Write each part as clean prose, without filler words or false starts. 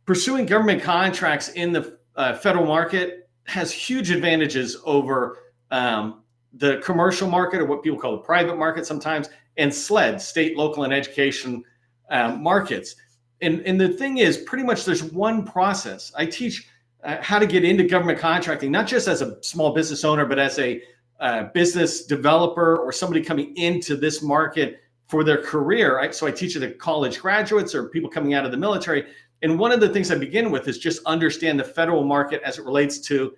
pursuing government contracts in the federal market has huge advantages over the commercial market, or what people call the private market sometimes, and SLED, state, local, and education markets. And the thing is, pretty much there's one process. I teach how to get into government contracting, not just as a small business owner, but as a business developer or somebody coming into this market for their career. Right? So I teach it to college graduates or people coming out of the military. And one of the things I begin with is just understand the federal market as it relates to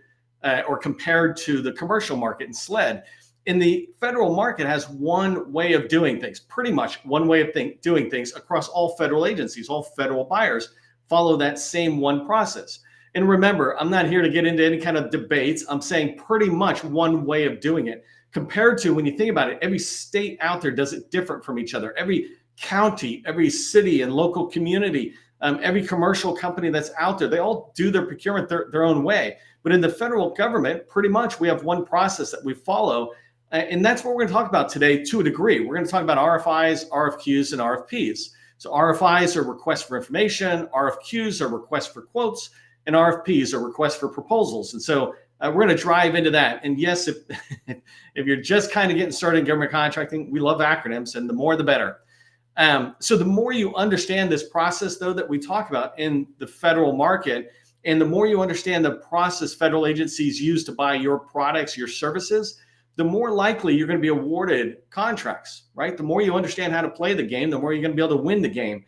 or compared to the commercial market and SLED. And the federal market has one way of doing things, pretty much one way of doing things across all federal agencies. All federal buyers follow that same one process. And remember, I'm not here to get into any kind of debates. I'm saying pretty much one way of doing it, compared to, when you think about it, every state out there does it different from each other. Every county, every city and local community, every commercial company that's out there, they all do their procurement their own way. But in the federal government, pretty much we have one process that we follow. And that's what we're going to talk about today to a degree. We're going to talk about RFIs, RFQs, and RFPs. So RFIs are requests for information, RFQs are requests for quotes, and RFPs are requests for proposals. And so we're going to drive into that. And yes, if you're just kind of getting started in government contracting, we love acronyms, and the more the better. So the more you understand this process, though, that we talk about in the federal market, and the more you understand the process federal agencies use to buy your products, your services, the more likely you're going to be awarded contracts, right? The more you understand how to play the game, the more you're going to be able to win the game.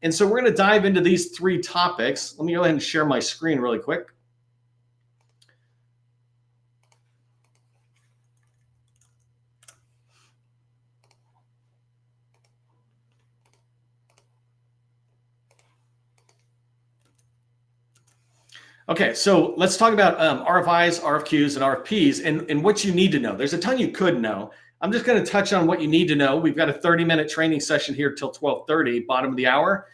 And so we're going to dive into these three topics. Let me go ahead and share my screen really quick. Okay, so let's talk about RFIs, RFQs, and RFPs and what you need to know. There's a ton you could know. I'm just going to touch on what you need to know. We've got a 30-minute training session here till 12:30, bottom of the hour.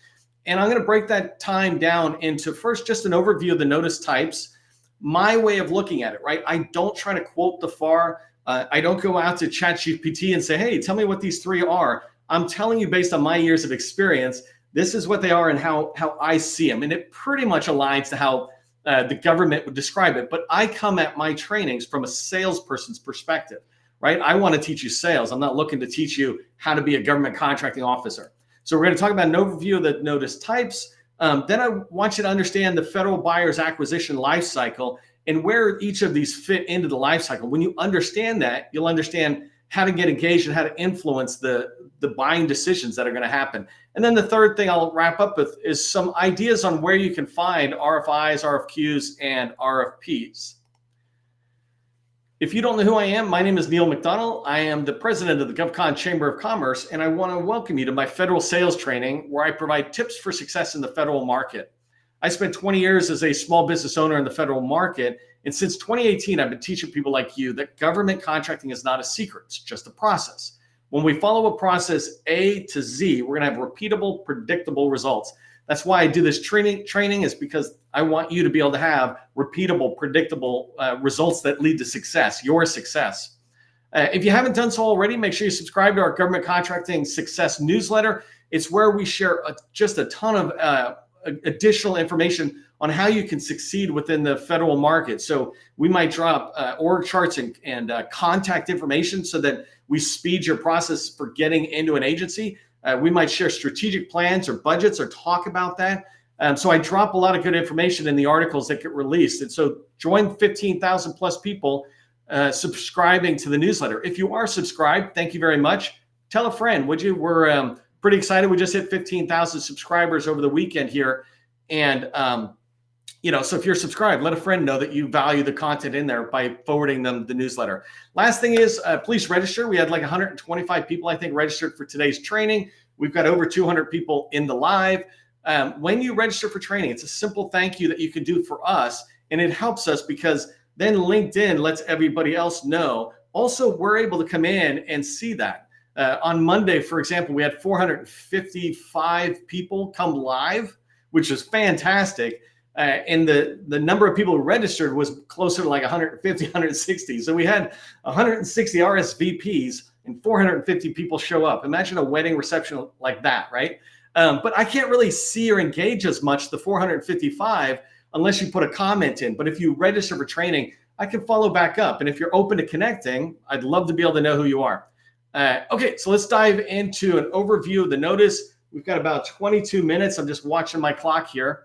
And I'm going to break that time down into first just an overview of the notice types, my way of looking at it, right? I don't try to quote the FAR. I don't go out to ChatGPT and say, hey, tell me what these three are. I'm telling you based on my years of experience, this is what they are and how I see them. And it pretty much aligns to how the government would describe it. But I come at my trainings from a salesperson's perspective, right? I want to teach you sales. I'm not looking to teach you how to be a government contracting officer. So we're going to talk about an overview of the notice types. Then I want you to understand the federal buyer's acquisition lifecycle and where each of these fit into the lifecycle. When you understand that, you'll understand how to get engaged and how to influence the buying decisions that are going to happen. And then the third thing I'll wrap up with is some ideas on where you can find RFIs, RFQs, and RFPs. If you don't know who I am, my name is 𝗦𝗨𝗕𝗏𝗏𝗕𝗏. I am the president of the GovCon Chamber of Commerce, and I want to welcome you to my federal sales training where I provide tips for success in the federal market. I spent 20 years as a small business owner in the federal market, and since 2018, I've been teaching people like you that government contracting is not a secret, it's just a process. When we follow a process A to Z, we're going to have repeatable, predictable results. That's why I do this training is because I want you to be able to have repeatable, predictable results that lead to success, your success. If you haven't done so already, make sure you subscribe to our Government Contracting Success newsletter. It's where we share just a ton of additional information on how you can succeed within the federal market. So we might drop org charts and contact information so that we speed your process for getting into an agency. We might share strategic plans or budgets or talk about that. So I drop a lot of good information in the articles that get released. And so join 15,000 plus people subscribing to the newsletter. If you are subscribed, thank you very much. Tell a friend, would you? We're pretty excited. We just hit 15,000 subscribers over the weekend here. And, so if you're subscribed, let a friend know that you value the content in there by forwarding them the newsletter. Last thing is, please register. We had like 125 people, I think, registered for today's training. We've got over 200 people in the live. When you register for training, it's a simple thank you that you can do for us. And it helps us because then LinkedIn lets everybody else know. Also, we're able to come in and see that. On Monday, for example, we had 455 people come live, which is fantastic. And the number of people who registered was closer to like 150, 160. So we had 160 RSVPs and 450 people show up. Imagine a wedding reception like that, right? But I can't really see or engage as much the 455 unless you put a comment in. But if you register for training, I can follow back up. And if you're open to connecting, I'd love to be able to know who you are. Okay, so let's dive into an overview of the notice. We've got about 22 minutes. I'm just watching my clock here.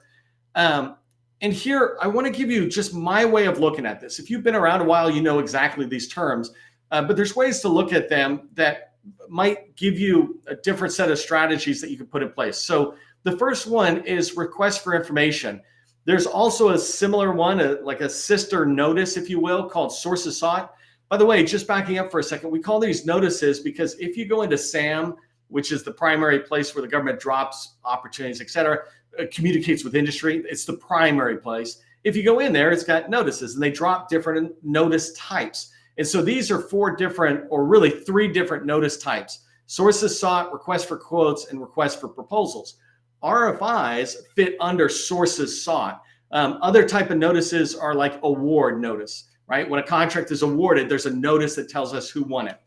And here, I want to give you just my way of looking at this. If you've been around a while, you know exactly these terms, but there's ways to look at them that might give you a different set of strategies that you can put in place. So the first one is request for information. There's also a similar one, like a sister notice, if you will, called sources sought. By the way, just backing up for a second, we call these notices because if you go into SAM, which is the primary place where the government drops opportunities, et cetera, communicates with industry, it's the primary place. If you go in there, it's got notices and they drop different notice types. And so these are 4 different, or really 3 different notice types: sources sought, request for quotes, and request for proposals. RFIs fit under sources sought. Other type of notices are like award notice, right? When a contract is awarded, there's a notice that tells us who won it.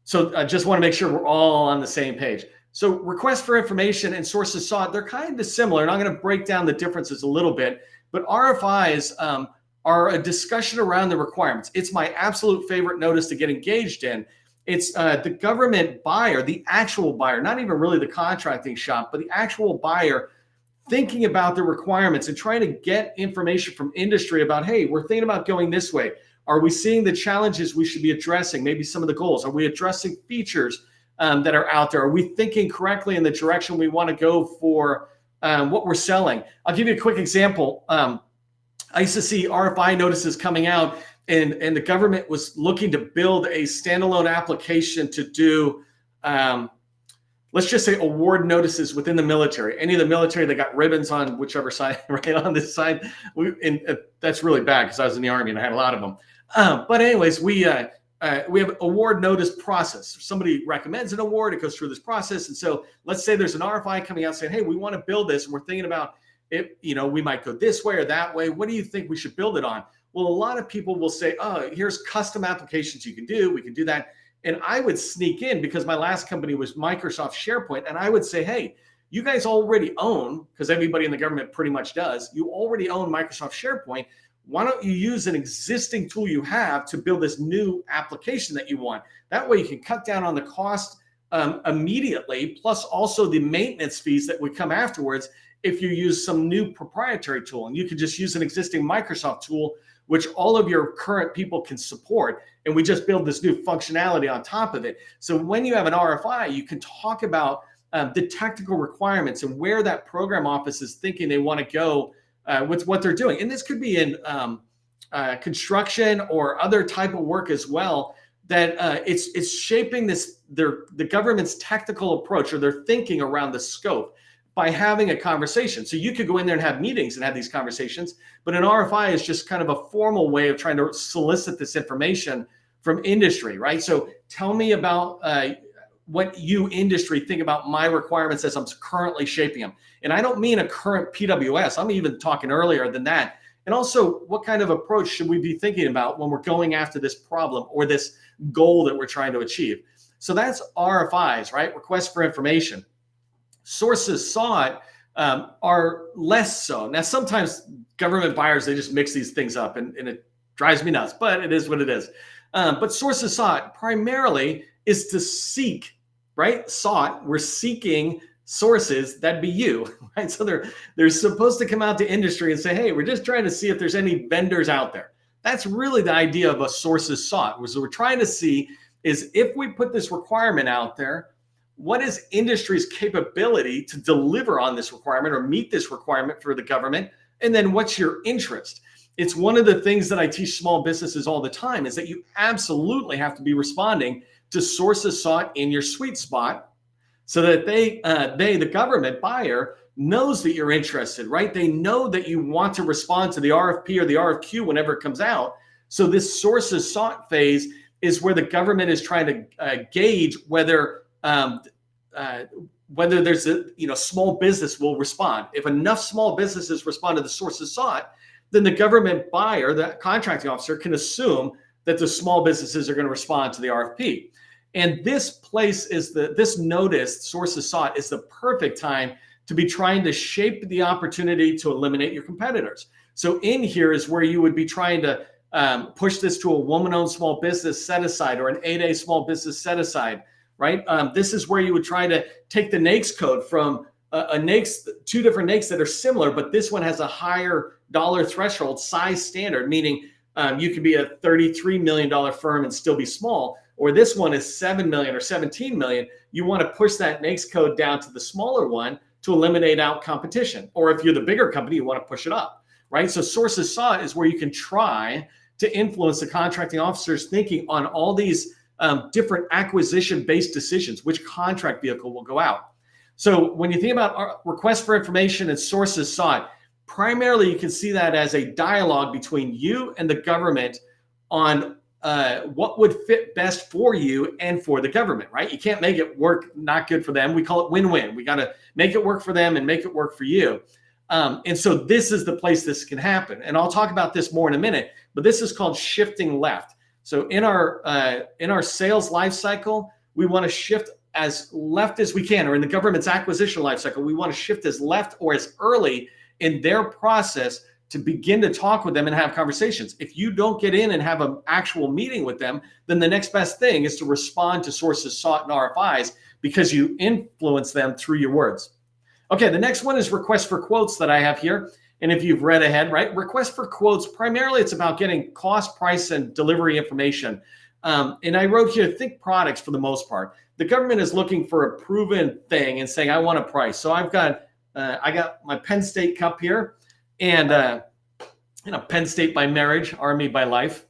So I just want to make sure we're all on the same page. So request for information and sources sought, they're kind of similar, and I'm going to break down the differences a little bit. But RFIs are a discussion around the requirements. It's my absolute favorite notice to get engaged in. It's the government buyer, the actual buyer, not even really the contracting shop, but the actual buyer thinking about the requirements and trying to get information from industry about, hey, we're thinking about going this way. Are we seeing the challenges we should be addressing? Maybe some of the goals. Are we addressing features that are out there? Are we thinking correctly in the direction we want to go for what we're selling? I'll give you a quick example. I used to see RFI notices coming out, and the government was looking to build a standalone application to do, let's just say, award notices within the military. Any of the military that got ribbons on whichever side, right on this side. That's really bad because I was in the Army and I had a lot of them. But anyways, we have award notice process. Somebody recommends an award, it goes through this process. And so let's say there's an RFI coming out saying, hey, we want to build this and we're thinking about it, we might go this way or that way. What do you think we should build it on? Well, a lot of people will say, oh, here's custom applications you can do. We can do that. And I would sneak in, because my last company was Microsoft SharePoint. And I would say, hey, you guys already own, because everybody in the government pretty much does, you already own Microsoft SharePoint. Why don't you use an existing tool you have to build this new application that you want? That way you can cut down on the cost immediately, plus also the maintenance fees that would come afterwards if you use some new proprietary tool. And you could just use an existing Microsoft tool, which all of your current people can support. And we just build this new functionality on top of it. So when you have an RFI, you can talk about the technical requirements and where that program office is thinking they want to go with what they're doing. And this could be in construction or other type of work as well, that it's shaping the government's technical approach or their thinking around the scope by having a conversation. So you could go in there and have meetings and have these conversations, but an RFI is just kind of a formal way of trying to solicit this information from industry, right? So tell me about what you industry think about my requirements as I'm currently shaping them. And I don't mean a current PWS, I'm even talking earlier than that. And also, what kind of approach should we be thinking about when we're going after this problem or this goal that we're trying to achieve? So that's RFIs, right? Request for information. Sources sought are less so. Now, sometimes government buyers, they just mix these things up and it drives me nuts, but it is what it is. But sources sought primarily is to seek, right? Sought, we're seeking sources, that'd be you, right? So they're supposed to come out to industry and say, hey, we're just trying to see if there's any vendors out there. That's really the idea of a sources sought. So we're trying to see is if we put this requirement out there, what is industry's capability to deliver on this requirement or meet this requirement for the government? And then what's your interest? It's one of the things that I teach small businesses all the time is that you absolutely have to be responding to sources sought in your sweet spot so that the government buyer knows that you're interested, right? They know that you want to respond to the RFP or the RFQ whenever it comes out. So this sources sought phase is where the government is trying to gauge whether there's a small business will respond. If enough small businesses respond to the sources sought, then the government buyer, the contracting officer, can assume that the small businesses are going to respond to the RFP. And this notice, sources sought, is the perfect time to be trying to shape the opportunity to eliminate your competitors. So in here is where you would be trying to push this to a woman-owned small business set aside or an 8A small business set aside, right? This is where you would try to take the NAICS code from two different NAICS that are similar, but this one has a higher dollar threshold size standard, meaning you could be a $33 million firm and still be small, or this one is 7 million or 17 million. You want to push that NAICS code down to the smaller one to eliminate out competition. Or if you're the bigger company, you want to push it up, right? So sources sought is where you can try to influence the contracting officer's thinking on all these different acquisition-based decisions, which contract vehicle will go out. So when you think about request for information and sources sought, primarily you can see that as a dialogue between you and the government on what would fit best for you and for the government, right? You can't make it work not good for them. We call it win-win. We got to make it work for them and make it work for you. And so this is the place this can happen. And I'll talk about this more in a minute, but this is called shifting left. So in our sales life cycle, we want to shift as left as we can, or in the government's acquisition life cycle, we want to shift as left or as early in their process to begin to talk with them and have conversations. If you don't get in and have an actual meeting with them, then the next best thing is to respond to sources sought and RFIs because you influence them through your words. Okay, the next one is request for quotes that I have here. And if you've read ahead, right, request for quotes, primarily it's about getting cost, price, and delivery information. And I wrote here, think products for the most part. The government is looking for a proven thing and saying, I want a price. So I got my Penn State cup here, and Penn State by marriage, Army by life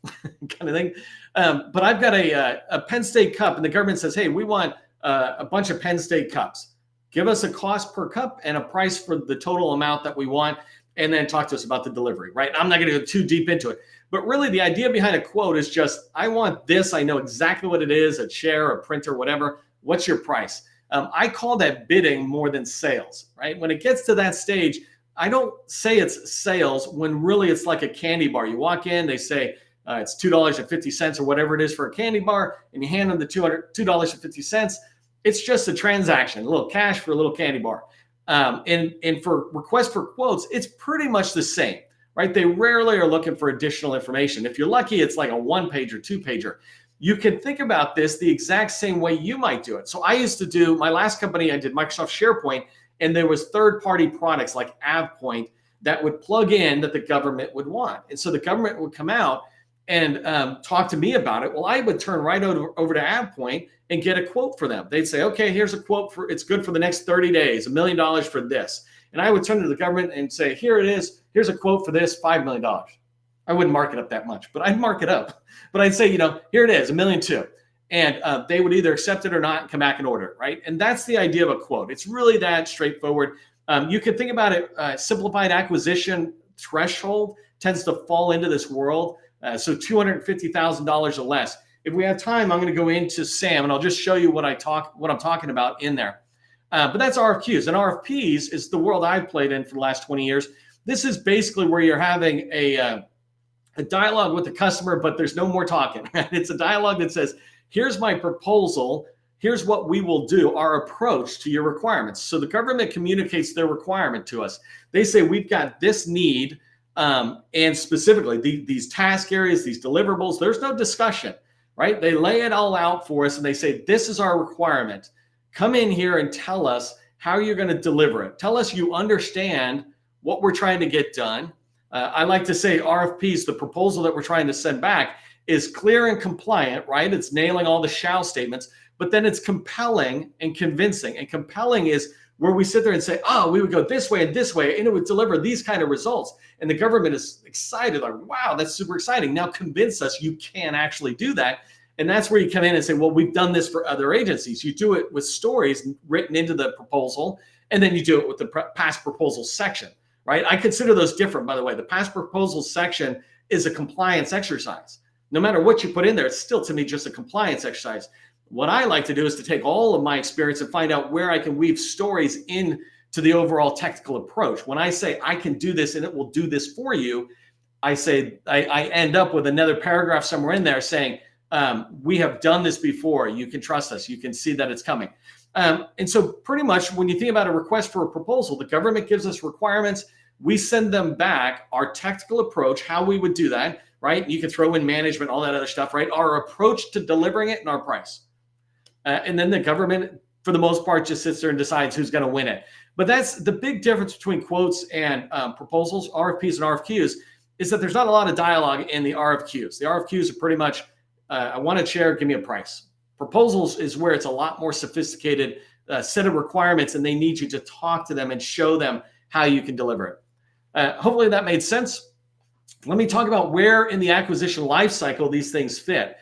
kind of thing. But I've got a Penn State cup, and the government says, hey, we want a bunch of Penn State cups. Give us a cost per cup and a price for the total amount that we want, and then talk to us about the delivery, right? I'm not going to go too deep into it. But really the idea behind a quote is just, I want this. I know exactly what it is, a chair, a printer, whatever. What's your price? I call that bidding more than sales, right? When it gets to that stage, I don't say it's sales when really it's like a candy bar. You walk in, they say it's $2.50 or whatever it is for a candy bar, and you hand them the $2.50. It's just a transaction, a little cash for a little candy bar. And for request for quotes, it's pretty much the same, right? They rarely are looking for additional information. If you're lucky, it's like a 1-page or 2-pager. You can think about this the exact same way you might do it. So I used to do, my last company, I did Microsoft SharePoint, and there was third-party products like AvePoint that would plug in that the government would want. And so the government would come out and talk to me about it. Well, I would turn right over to AvePoint and get a quote for them. They'd say, okay, here's a quote for, it's good for the next 30 days, $1 million for this. And I would turn to the government and say, here it is. Here's a quote for this, $5 million. I wouldn't mark it up that much, but I'd mark it up. But I'd say, here it is, $1.2 million. And they would either accept it or not and come back and order it, right? And that's the idea of a quote. It's really that straightforward. You can think about it, simplified acquisition threshold tends to fall into this world. So $250,000 or less. If we have time, I'm going to go into SAM and I'll just show you what I'm talking about in there. But that's RFQs, and RFPs is the world I've played in for the last 20 years. This is basically where you're having a dialogue with the customer, but there's no more talking. It's a dialogue that says, here's my proposal. Here's what we will do, our approach to your requirements. So the government communicates their requirement to us. They say, we've got this need, and specifically these task areas, these deliverables, there's no discussion, right? They lay it all out for us and they say, this is our requirement. Come in here and tell us how you're going to deliver it. Tell us you understand what we're trying to get done. I like to say RFPs, the proposal that we're trying to send back, is clear and compliant, right? It's nailing all the shall statements, but then it's compelling and convincing. And compelling is where we sit there and say, oh, we would go this way, and it would deliver these kind of results. And the government is excited, like, wow, that's super exciting. Now convince us you can actually do that. And that's where you come in and say, well, we've done this for other agencies. You do it with stories written into the proposal, and then you do it with the past proposal section, right? I consider those different, by the way. The past proposal section is a compliance exercise. No matter what you put in there, it's still, to me, just a compliance exercise. What I like to do is to take all of my experience and find out where I can weave stories into the overall technical approach. When I say I can do this and it will do this for you, I say I end up with another paragraph somewhere in there saying, We have done this before. You can trust us. You can see that it's coming. And so pretty much when you think about a request for a proposal, the government gives us requirements. We send them back our technical approach, how we would do that, right? You can throw in management, all that other stuff, right? Our approach to delivering it and our price. And then the government, for the most part, just sits there and decides who's going to win it. But that's the big difference between quotes and proposals, RFPs and RFQs, is that there's not a lot of dialogue in the RFQs. The RFQs are pretty much, I want a chair, give me a price. Proposals is where it's a lot more sophisticated set of requirements, and they need you to talk to them and show them how you can deliver it. Hopefully that made sense. Let me talk about where in the acquisition lifecycle these things fit.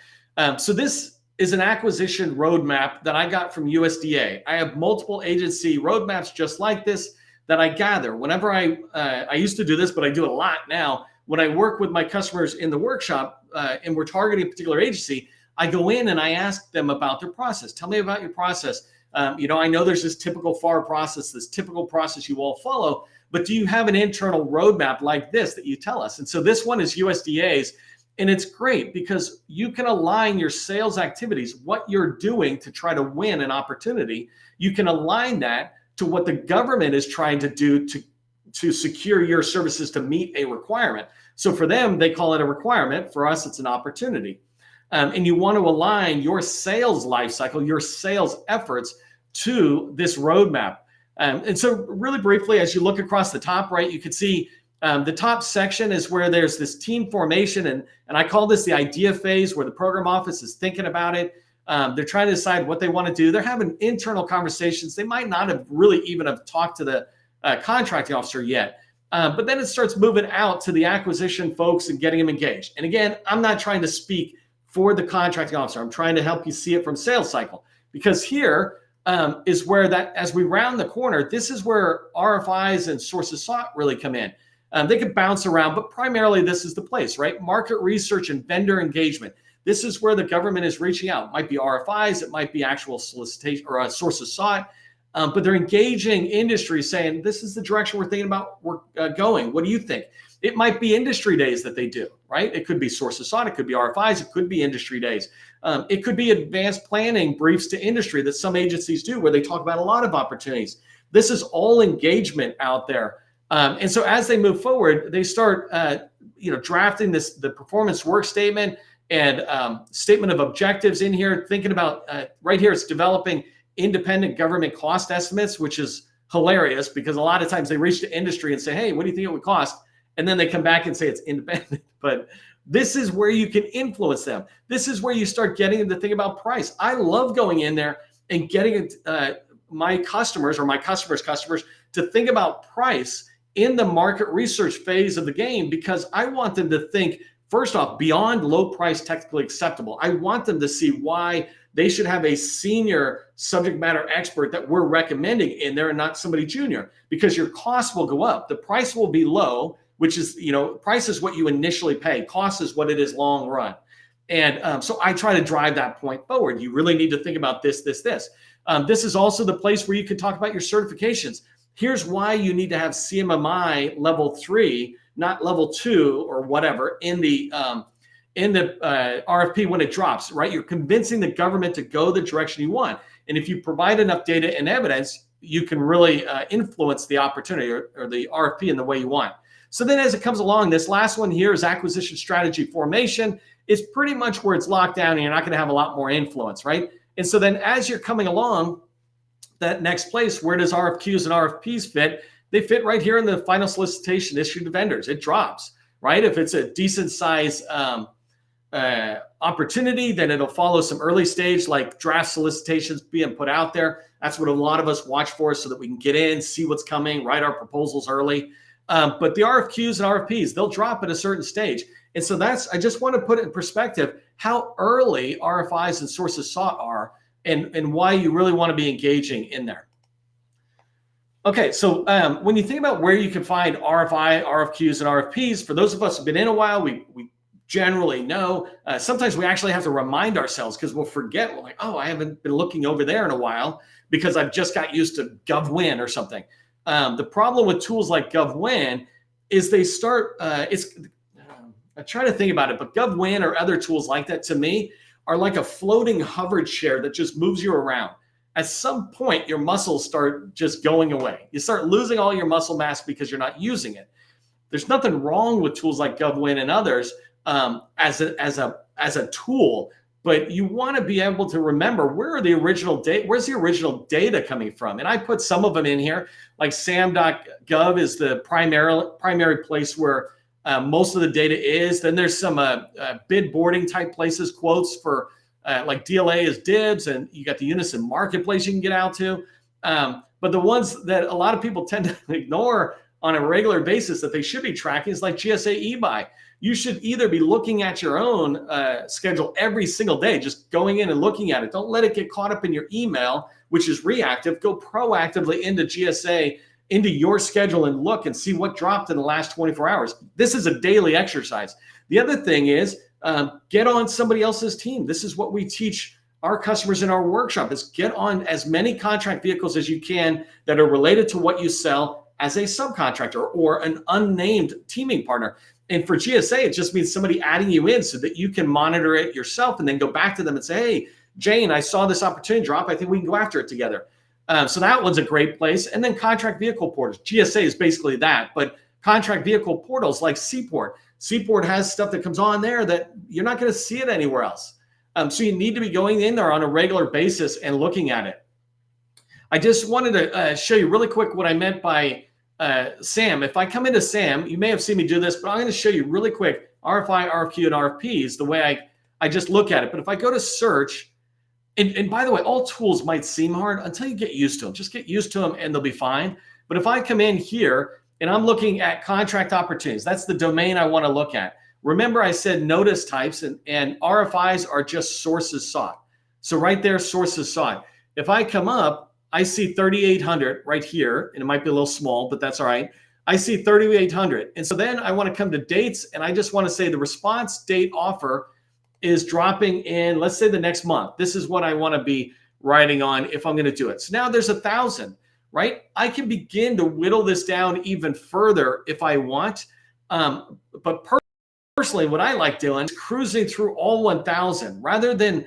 So this is an acquisition roadmap that I got from USDA. I have multiple agency roadmaps just like this that I gather. Whenever I used to do this, but I do a lot now. When I work with my customers in the workshop and we're targeting a particular agency, I go in and I ask them about their process. Tell me about your process. I know there's this typical FAR process, this typical process you all follow, but do you have an internal roadmap like this that you tell us? And so this one is USDA's, and it's great because you can align your sales activities, what you're doing to try to win an opportunity. You can align that to what the government is trying to do to secure your services to meet a requirement. So for them, they call it a requirement. For us, it's an opportunity. And you want to align your sales lifecycle, your sales efforts to this roadmap. And so really briefly, as you look across the top right, you can see the top section is where there's this team formation. And I call this the idea phase, where the program office is thinking about it. They're trying to decide what they want to do. They're having internal conversations. They might not have really even have talked to the contracting officer yet. But then it starts moving out to the acquisition folks and getting them engaged. And again, I'm not trying to speak for the contracting officer. I'm trying to help you see it from sales cycle, because here is where that, as we round the corner, this is where RFIs and sources sought really come in. They can bounce around, but primarily this is the place, right? Market research and vendor engagement. This is where the government is reaching out. It might be RFIs, it might be actual solicitation or sources sought, but they're engaging industry saying, this is the direction we're thinking about going. What do you think? It might be industry days that they do, right? It could be sources sought, it could be RFIs, it could be industry days. It could be advanced planning briefs to industry that some agencies do, where they talk about a lot of opportunities. This is all engagement out there. And so as they move forward, they start drafting the performance work statement and statement of objectives in here, thinking about right here, it's developing independent government cost estimates, which is hilarious because a lot of times they reach to industry and say, hey, what do you think it would cost? And then they come back and say it's independent. But this is where you can influence them. This is where you start getting them to think about price. I love going in there and getting my customers or my customers' customers to think about price in the market research phase of the game, because I want them to think, first off, beyond low price technically acceptable. I want them to see why they should have a senior subject matter expert that we're recommending in there and not somebody junior, because your cost will go up. The price will be low, which is, price is what you initially pay. Cost is what it is long run. And so I try to drive that point forward. You really need to think about this. This is also the place where you can talk about your certifications. Here's why you need to have CMMI level 3, not level 2 or whatever in the RFP when it drops, right? You're convincing the government to go the direction you want. And if you provide enough data and evidence, you can really influence the opportunity or the RFP in the way you want. So then as it comes along, this last one here is acquisition strategy formation. It's pretty much where it's locked down and you're not going to have a lot more influence, right? And so then as you're coming along, that next place, where does RFQs and RFPs fit? They fit right here in the final solicitation issued to vendors. It drops, right? If it's a decent size opportunity, then it'll follow some early stage like draft solicitations being put out there. That's what a lot of us watch for so that we can get in, see what's coming, write our proposals early. But the RFQs and RFPs, they'll drop at a certain stage. And so I just want to put it in perspective how early RFIs and sources sought are and why you really want to be engaging in there. Okay, so when you think about where you can find RFI, RFQs, and RFPs, for those of us who've been in a while, we generally know. Sometimes we actually have to remind ourselves because we'll forget. We're like, oh, I haven't been looking over there in a while because I've just got used to GovWin or something. The problem with tools like GovWin is they start, I try to think about it, but GovWin or other tools like that, to me, are like a floating hover chair that just moves you around. At some point, your muscles start just going away. You start losing all your muscle mass because you're not using it. There's nothing wrong with tools like GovWin and others as a tool, but you want to be able to remember where's the original data coming from. And I put some of them in here, like sam.gov is the primary place where most of the data is. Then there's some bid boarding type places, quotes for like DLA is dibs, and you got the Unison marketplace you can get out to. But the ones that a lot of people tend to ignore on a regular basis that they should be tracking is like GSA eBuy. You should either be looking at your own schedule every single day, just going in and looking at it. Don't let it get caught up in your email, which is reactive. Go proactively into GSA, into your schedule, and look and see what dropped in the last 24 hours. This is a daily exercise. The other thing is get on somebody else's team. This is what we teach our customers in our workshop, is get on as many contract vehicles as you can that are related to what you sell as a subcontractor or an unnamed teaming partner. And for GSA, it just means somebody adding you in so that you can monitor it yourself and then go back to them and say, hey, Jane, I saw this opportunity drop. I think we can go after it together. So that one's a great place. And then contract vehicle portals. GSA is basically that, but contract vehicle portals like Seaport. Seaport has stuff that comes on there that you're not going to see it anywhere else. So you need to be going in there on a regular basis and looking at it. I just wanted to show you really quick what I meant by SAM. If I come into SAM, you may have seen me do this, but I'm going to show you really quick RFI, RFQ, and RFPs, the way I just look at it. But if I go to search, and by the way, all tools might seem hard until you get used to them. Just get used to them and they'll be fine. But if I come in here and I'm looking at contract opportunities, that's the domain I want to look at. Remember, I said notice types, and RFIs are just sources sought. So right there, sources sought. If I come up, I see 3,800 right here, and it might be a little small, but that's all right. I see 3,800. And so then I want to come to dates, and I just want to say the response date offer is dropping in, let's say, the next month. This is what I want to be writing on if I'm going to do it. So now there's 1,000, right? I can begin to whittle this down even further if I want. But personally, what I like doing is cruising through all 1,000 rather than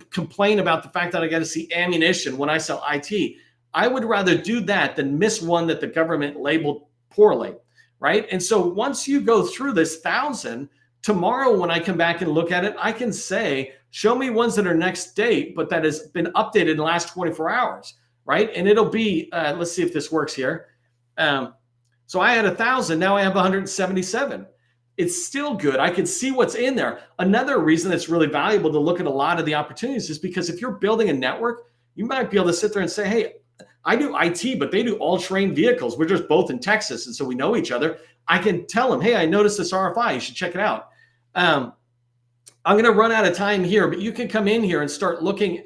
complain about the fact that I got to see ammunition when I sell IT. I would rather do that than miss one that the government labeled poorly, right? And so once you go through this 1,000, tomorrow when I come back and look at it, I can say, show me ones that are next date, but that has been updated in the last 24 hours, right? And it'll be, let's see if this works here. So I had 1,000, now I have 177. It's still good. I can see what's in there. Another reason it's really valuable to look at a lot of the opportunities is because if you're building a network, you might be able to sit there and say, hey, I do IT, but they do all-terrain vehicles. We're just both in Texas, and so we know each other. I can tell them, hey, I noticed this RFI. You should check it out. I'm going to run out of time here, but you can come in here and start looking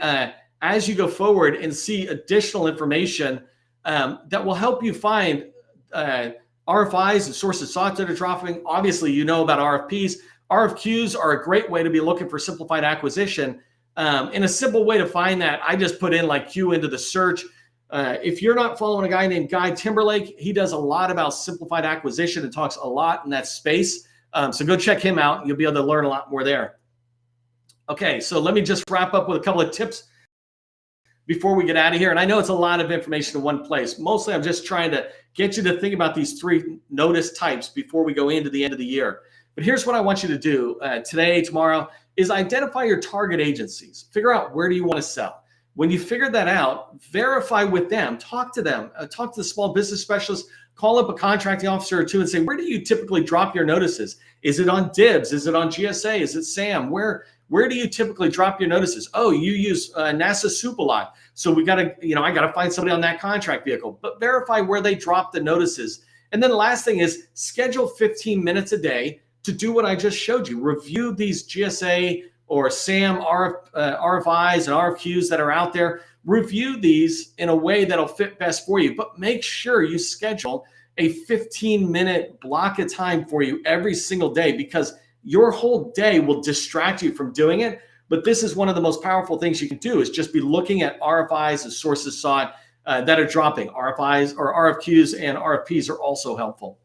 as you go forward and see additional information that will help you find RFIs and sources sought that are dropping. Obviously, you know about RFPs. RFQs are a great way to be looking for simplified acquisition. And a simple way to find that, I just put in like Q into the search. If you're not following a guy named 𝗪𝗪𝗏𝗪𝗏𝗧𝗏, he does a lot about simplified acquisition and talks a lot in that space. So go check him out. You'll be able to learn a lot more there. Okay, so let me just wrap up with a couple of tips before we get out of here. And I know it's a lot of information in one place. Mostly I'm just trying to get you to think about these 3 notice types before we go into the end of the year. But here's what I want you to do today, tomorrow, is identify your target agencies. Figure out where do you want to sell. When you figure that out, verify with them, talk to them, talk to the small business specialist, call up a contracting officer or two and say, where do you typically drop your notices? Is it on DIBS? Is it on GSA? Is it SAM? Where do you typically drop your notices? Oh, you use NASA Soup a lot. So we got to, I got to find somebody on that contract vehicle, but verify where they drop the notices. And then the last thing is schedule 15 minutes a day to do what I just showed you. Review these GSA or SAM RFIs and RFQs that are out there. Review these in a way that'll fit best for you, but make sure you schedule a 15-minute block of time for you every single day, because your whole day will distract you from doing it. But this is one of the most powerful things you can do, is just be looking at RFIs and sources sought that are dropping. RFIs or RFQs and RFPs are also helpful.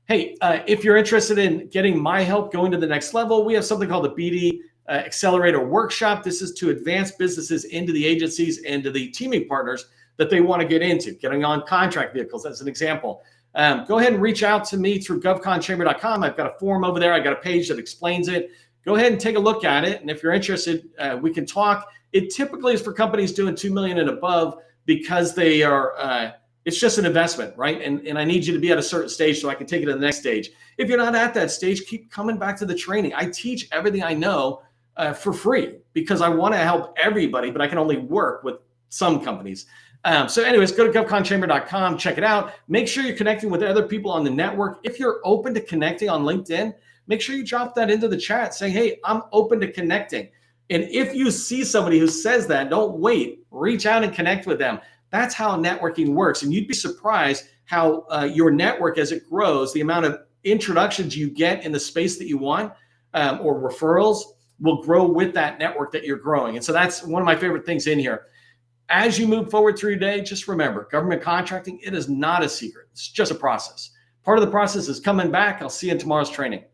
Hey, if you're interested in getting my help going to the next level, we have something called the BD accelerator workshop. This is to advance businesses into the agencies and to the teaming partners that they want to get into, getting on contract vehicles as an example. Go ahead and reach out to me through govconchamber.com. I've got a form over there. I got a page that explains it. Go ahead and take a look at it. And if you're interested, we can talk. It typically is for companies doing 2 million and above because they are, it's just an investment, right? And I need you to be at a certain stage so I can take it to the next stage. If you're not at that stage, keep coming back to the training. I teach everything I know for free because I want to help everybody, but I can only work with some companies. So anyways, go to govconchamber.com, check it out. Make sure you're connecting with other people on the network. If you're open to connecting on LinkedIn, make sure you drop that into the chat saying, hey, I'm open to connecting. And if you see somebody who says that, don't wait, reach out and connect with them. That's how networking works. And you'd be surprised how your network, as it grows, the amount of introductions you get in the space that you want or referrals will grow with that network that you're growing. And so that's one of my favorite things in here. As you move forward through your day, just remember, government contracting, it is not a secret. It's just a process. Part of the process is coming back. I'll see you in tomorrow's training.